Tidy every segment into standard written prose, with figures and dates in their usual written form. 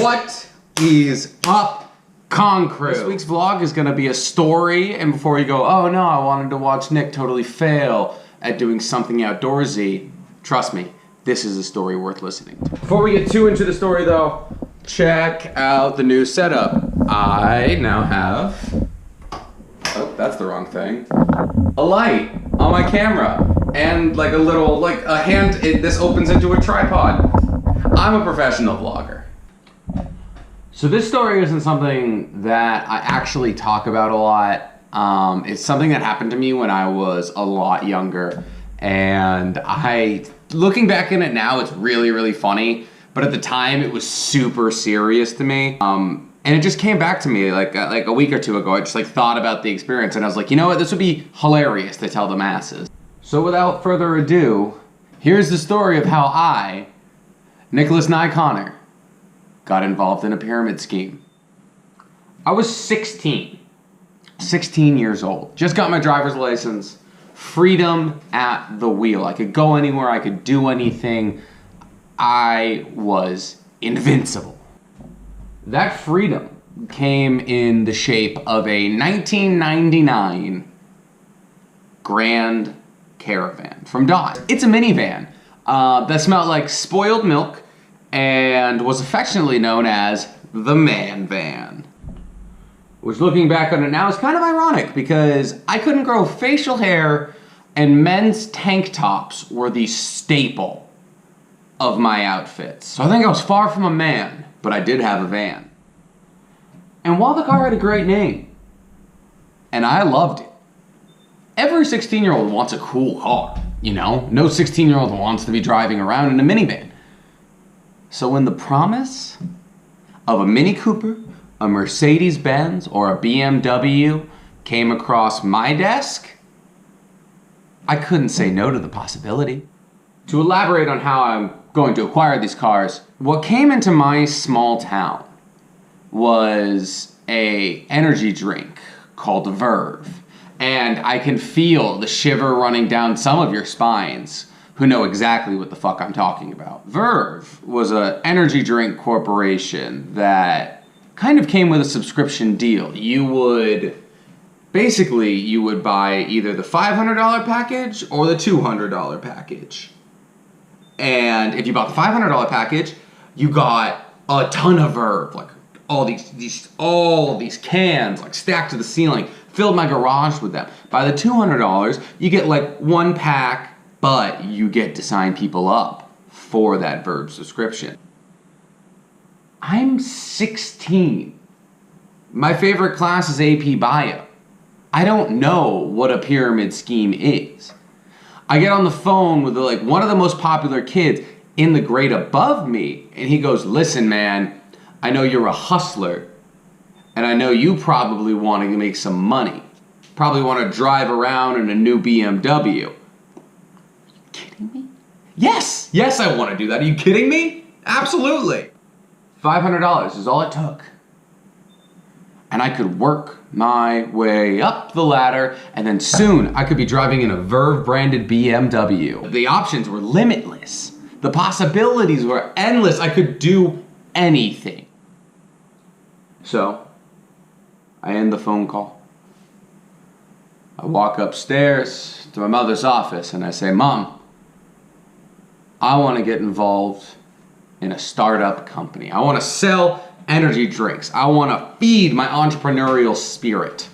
What is up, Con Crew? This week's vlog is gonna be a story, and before you go, oh no, I wanted to watch Nick totally fail at doing something outdoorsy, trust me, this is a story worth listening to. Before we get too into the story though, check out the new setup. I now have, oh, that's the wrong thing, a light on my camera, and like a little, like a hand, this opens into a tripod. I'm a professional vlogger. So this story isn't something that I actually talk about a lot. It's something that happened to me when I was a lot younger, and looking back in it now, it's really, really funny, but at the time it was super serious to me. And it just came back to me like a week or two ago. I just thought about the experience and I was like, you know what, this would be hilarious to tell the masses. So without further ado, here's the story of how I, Nicholas Nye Connor, got involved in a pyramid scheme. I was 16 years old. Just got my driver's license. Freedom at the wheel. I could go anywhere, I could do anything. I was invincible. That freedom came in the shape of a 1999 Grand Caravan from Dodge. It's a minivan that smelled like spoiled milk and was affectionately known as the man van. Which, looking back on it now, is kind of ironic because I couldn't grow facial hair and men's tank tops were the staple of my outfits. So I think I was far from a man, but I did have a van. And while the car had a great name, and I loved it, every 16-year-old wants a cool car, you know? No 16-year-old wants to be driving around in a minivan. So when the promise of a Mini Cooper, a Mercedes-Benz, or a BMW came across my desk, I couldn't say no to the possibility. To elaborate on how I'm going to acquire these cars, what came into my small town was an energy drink called Verve. And I can feel the shiver running down some of your spines who know exactly what the fuck I'm talking about. Verve was an energy drink corporation that kind of came with a subscription deal. You would buy either the $500 package or the $200 package. And if you bought the $500 package, you got a ton of Verve, like all these cans, like stacked to the ceiling, filled my garage with them. By the $200, you get like one pack, but you get to sign people up for that Verve subscription. I'm 16. My favorite class is AP Bio. I don't know what a pyramid scheme is. I get on the phone with one of the most popular kids in the grade above me, and he goes, listen man, I know you're a hustler, and I know you probably want to make some money. Probably want to drive around in a new BMW. Are you kidding me? Yes, I want to do that. Are you kidding me? Absolutely. $500 is all it took. And I could work my way up the ladder, and then soon I could be driving in a Verve branded BMW. The options were limitless. The possibilities were endless. I could do anything. So, I end the phone call. I walk upstairs to my mother's office and I say, Mom, I want to get involved in a startup company. I want to sell energy drinks. I want to feed my entrepreneurial spirit.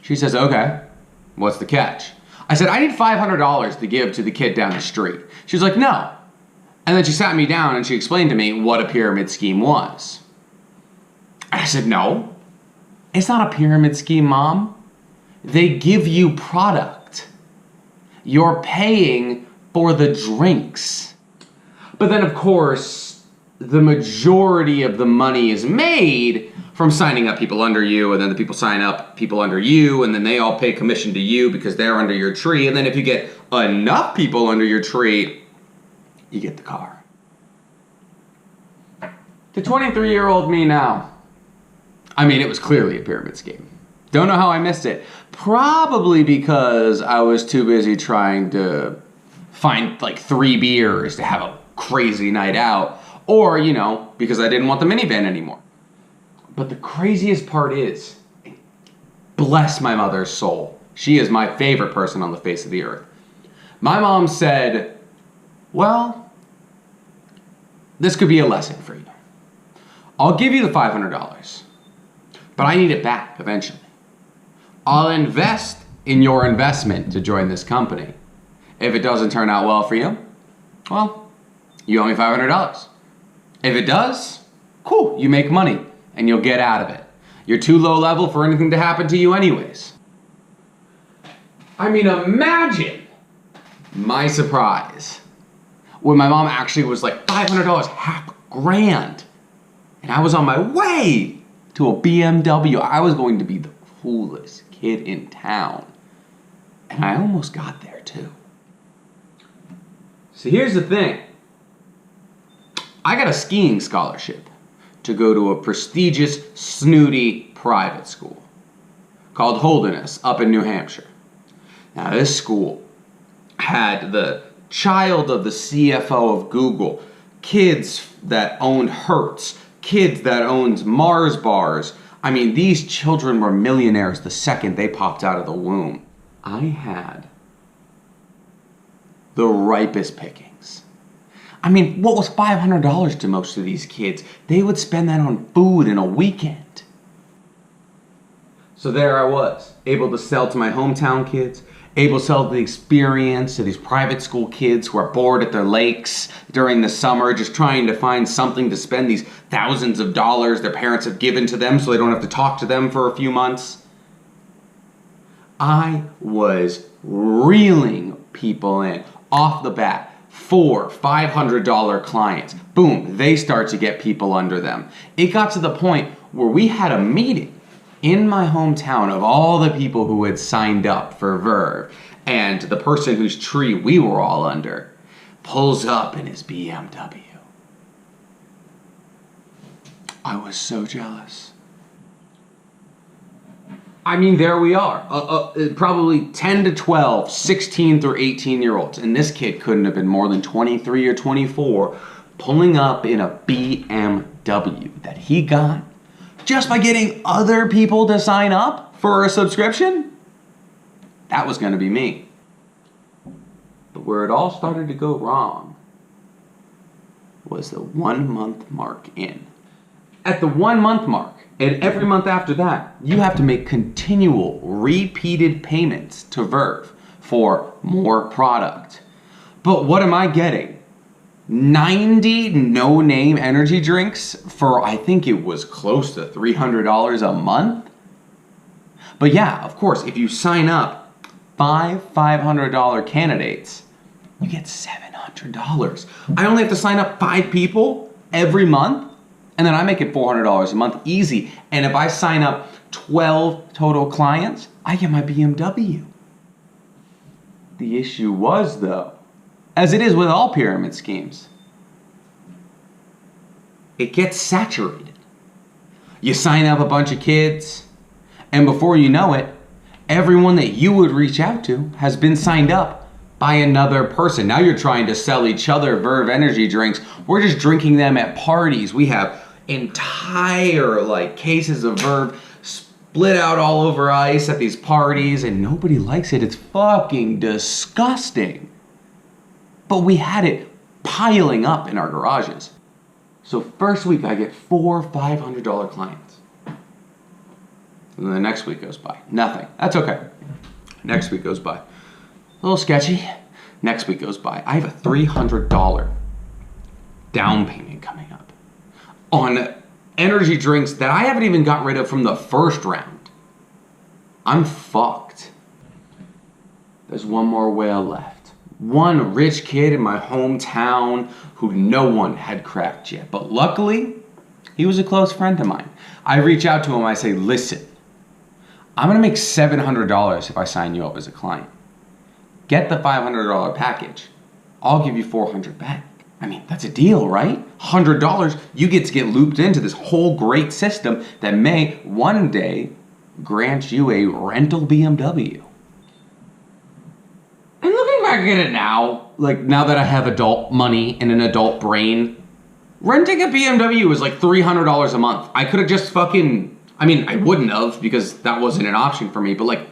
She says, okay, what's the catch? I said, I need $500 to give to the kid down the street. She was like, no. And then she sat me down and she explained to me what a pyramid scheme was. I said, no, it's not a pyramid scheme, Mom. They give you product. You're paying for the drinks. But then, of course, the majority of the money is made from signing up people under you, and then the people sign up people under you, and then they all pay commission to you because they're under your tree, and then if you get enough people under your tree, you get the car. To 23-year-old me now, I mean, it was clearly a pyramid scheme. Don't know how I missed it. Probably because I was too busy trying to find like 3 beers to have a crazy night out, Or, you know, because I didn't want the minivan anymore. But the craziest part is, bless my mother's soul, she is my favorite person on the face of the earth. My mom said, well, this could be a lesson for you. I'll give you the $500, but I need it back eventually. I'll invest in your investment to join this company. If it doesn't turn out well for you, well, you owe me $500. If it does, cool, you make money and you'll get out of it. You're too low level for anything to happen to you anyways. I mean, imagine my surprise when my mom actually was like, $500, $500,000. And I was on my way to a BMW. I was going to be the coolest kid in town. And I almost got there too. So here's the thing. I got a skiing scholarship to go to a prestigious, snooty private school called Holderness up in New Hampshire. Now this school had the child of the CFO of Google, kids that owned Hertz, kids that owned Mars bars. I mean, these children were millionaires the second they popped out of the womb. I had the ripest pickings. I mean, what was $500 to most of these kids? They would spend that on food in a weekend. So there I was, able to sell to my hometown kids, able to sell the experience to these private school kids who are bored at their lakes during the summer, just trying to find something to spend these thousands of dollars their parents have given to them so they don't have to talk to them for a few months. I was reeling people in off the bat. $400-$500 clients. Boom, they start to get people under them. It got to the point where we had a meeting in my hometown of all the people who had signed up for Verve, and the person whose tree we were all under pulls up in his BMW. I was so jealous. I mean, there we are, probably 10 to 12, 16 through 18-year-olds, and this kid couldn't have been more than 23 or 24, pulling up in a BMW that he got just by getting other people to sign up for a subscription. That was going to be me. But where it all started to go wrong was the 1 month mark in. At the 1 month mark, and every month after that, you have to make continual, repeated payments to Verve for more product. But what am I getting? 90 no-name energy drinks for, I think it was close to $300 a month? But yeah, of course, if you sign up five $500 candidates, you get $700. I only have to sign up 5 people every month, and then I make it $400 a month easy. And if I sign up 12 total clients, I get my BMW. The issue was, though, as it is with all pyramid schemes, it gets saturated. You sign up a bunch of kids, and before you know it, everyone that you would reach out to has been signed up by another person. Now you're trying to sell each other Verve Energy drinks. We're just drinking them at parties. We have entire cases of Verve split out all over ice at these parties, and nobody likes it. It's fucking disgusting. But we had it piling up in our garages. So first week I get 4 $500 clients. And then the next week goes by. Nothing. That's okay. Next week goes by. A little sketchy. Next week goes by. I have a $300 down payment coming up on energy drinks that I haven't even got rid of from the first round. I'm fucked. There's one more whale left. One rich kid in my hometown who no one had cracked yet. But luckily, he was a close friend of mine. I reach out to him, I say, listen, I'm gonna make $700 if I sign you up as a client. Get the $500 package. I'll give you $400 back. I mean, that's a deal, right? $100, you get to get looped into this whole great system that may one day grant you a rental BMW. And looking back at it now, now that I have adult money and an adult brain, Renting a BMW was like $300 a month. I could have just fucking, I mean, I wouldn't have because that wasn't an option for me, but like,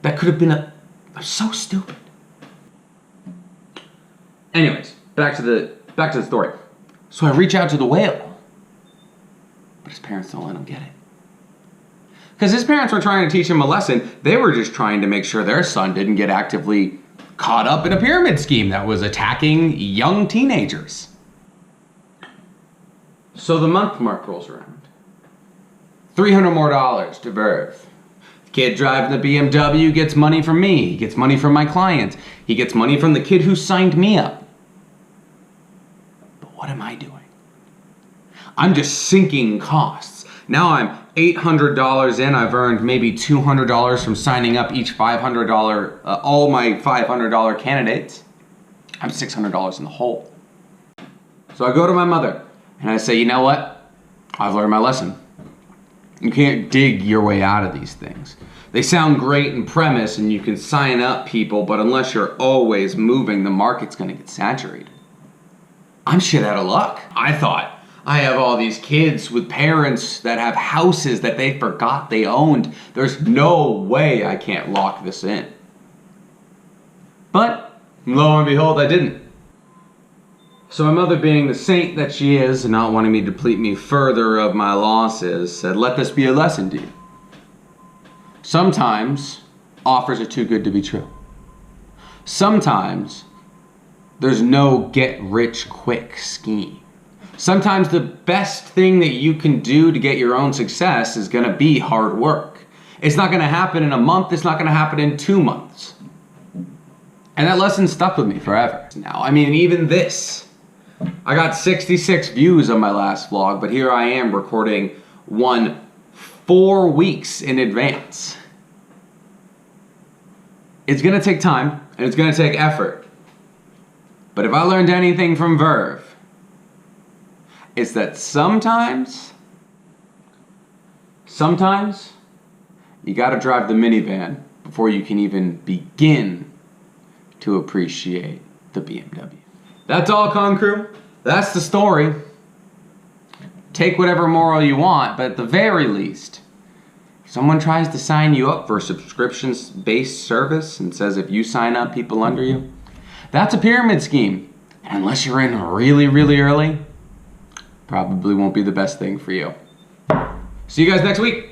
that could have been I'm so stupid. Anyways, back to the story. So I reach out to the whale, but his parents don't let him get it. Because his parents were trying to teach him a lesson. They were just trying to make sure their son didn't get actively caught up in a pyramid scheme that was attacking young teenagers. So the month mark rolls around. $300 more to Verve. The kid driving the BMW gets money from me. He gets money from my clients. He gets money from the kid who signed me up. But what am I doing? I'm just sinking costs. Now I'm $800 in. I've earned maybe $200 from signing up each $500, all my $500 candidates. I'm $600 in the hole. So I go to my mother and I say, you know what? I've learned my lesson. You can't dig your way out of these things. They sound great in premise and you can sign up people, but unless you're always moving, the market's gonna get saturated. I'm shit out of luck. I thought, I have all these kids with parents that have houses that they forgot they owned. There's no way I can't lock this in. But, lo and behold, I didn't. So my mother, being the saint that she is and not wanting me to deplete me further of my losses, said, let this be a lesson to you. Sometimes offers are too good to be true. Sometimes there's no get rich quick scheme. Sometimes the best thing that you can do to get your own success is gonna be hard work. It's not gonna happen in a month, it's not gonna happen in 2 months. And that lesson stuck with me forever. Now, I mean, even this, I got 66 views on my last vlog, but here I am recording one 4 weeks in advance. It's gonna take time and it's gonna take effort. But if I learned anything from Verve, it's that sometimes you gotta drive the minivan before you can even begin to appreciate the BMW. That's all, Con Crew. That's the story. Take whatever moral you want, but at the very least, if someone tries to sign you up for a subscriptions-based service and says if you sign up, people under you, that's a pyramid scheme. And unless you're in really, really early, probably won't be the best thing for you. See you guys next week.